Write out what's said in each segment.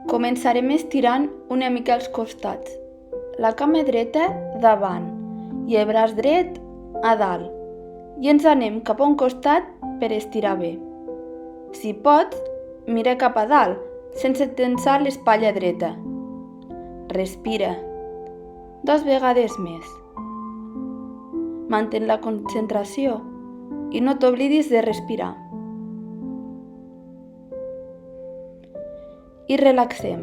Començarem estirant una mica els costats, la cama dreta davant i el braç dret a dalt, i ens anem cap a un costat per estirar bé. Si pots, mira cap a dalt, sense tensar l'espatlla dreta. Respira. 2 vegades més. Mantén la concentració i no t'oblidis de respirar. I relaxem.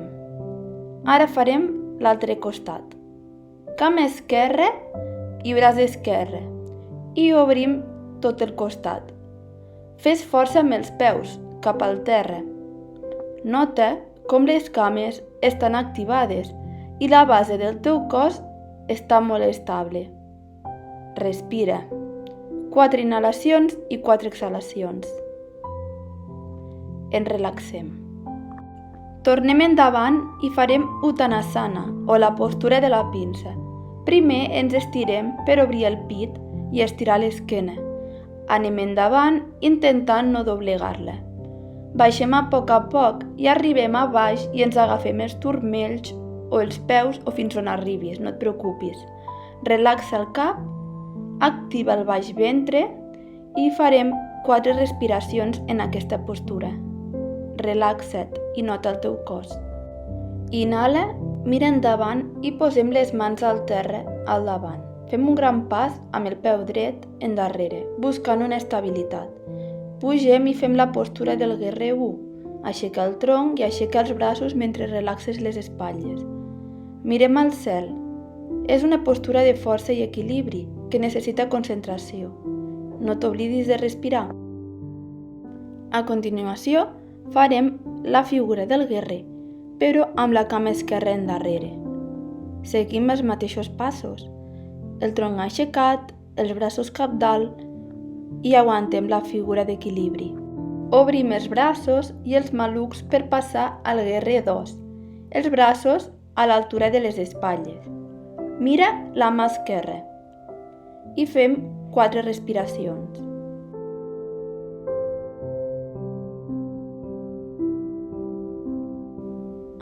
Ara farem l'altre costat. Cama esquerra i braç esquerre. I obrim tot el costat. Fes força amb els peus cap al terra. Nota com les cames estan activades i la base del teu cos està molt estable. Respira. 4 inhalacions i 4 exhalacions. Ens relaxem. Tornem endavant i farem Uttanasana, o la postura de la pinça. Primer ens estirem per obrir el pit i estirar l'esquena. Anem endavant intentant no doblegar-la. Baixem a poc i arribem a baix i ens agafem els turmells o els peus o fins on arribis, no et preocupis. Relaxa el cap, activa el baix ventre i farem 4 respiracions en aquesta postura. Relaxa't i nota el teu cos. Inhala, mira endavant i posem les mans al terra al davant. Fem un gran pas amb el peu dret endarrere, buscant una estabilitat. Pugem i fem la postura del guerrer 1. Aixeca el tronc i aixeca els braços mentre relaxes les espatlles. Mirem al cel. És una postura de força i equilibri que necessita concentració. No t'oblidis de respirar. A continuació, farem la figura del guerrer, però amb la cama esquerra endarrere. Seguim els mateixos passos. El tronc aixecat, els braços cap dalt i aguantem la figura d'equilibri. Obrim els braços i els malucs per passar al guerrer 2. Els braços a l'altura de les espatlles. Mira la mà esquerra. I fem 4 respiracions.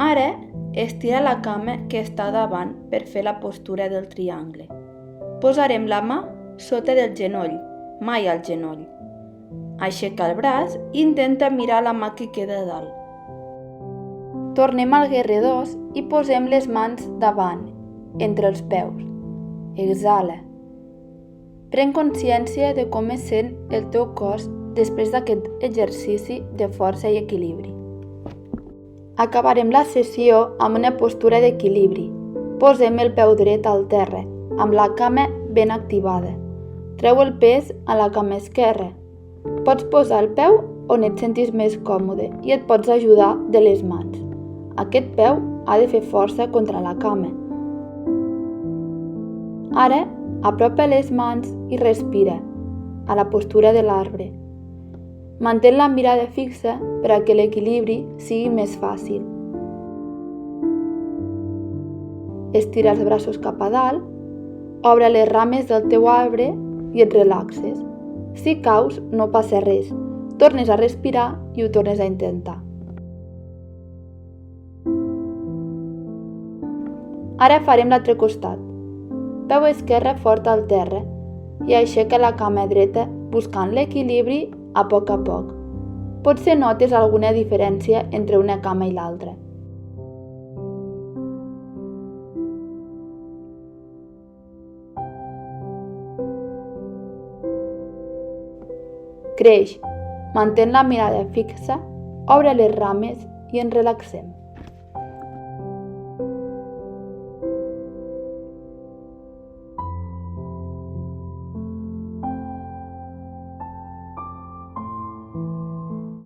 Ara, estira la cama que està davant per fer la postura del triangle. Posarem la mà sota del genoll, mai al genoll. Aixeca el braç i intenta mirar la mà que queda a dalt. Tornem al guerrer 2 i posem les mans davant, entre els peus. Exhala. Pren consciència de com es sent el teu cos després d'aquest exercici de força i equilibri. Acabarem la sessió amb una postura d'equilibri. Posem el peu dret al terra, amb la cama ben activada. Treu el pes a la cama esquerra. Pots posar el peu on et sentis més còmode i et pots ajudar de les mans. Aquest peu ha de fer força contra la cama. Ara, apropa les mans i respira, a la postura de l'arbre. Mantén la mirada fixa per a que l'equilibri sigui més fàcil. Estira els braços cap a dalt, obre les rames del teu arbre i et relaxes. Si caus, no passa res. Tornes a respirar i ho tornes a intentar. Ara farem l'altre costat. Peu esquerre fort al terra i aixeca la cama dreta buscant l'equilibri a poc. Potser notes alguna diferència entre una cama i l'altra. Creix, mantén la mirada fixa, obre les rames i ens relaxem.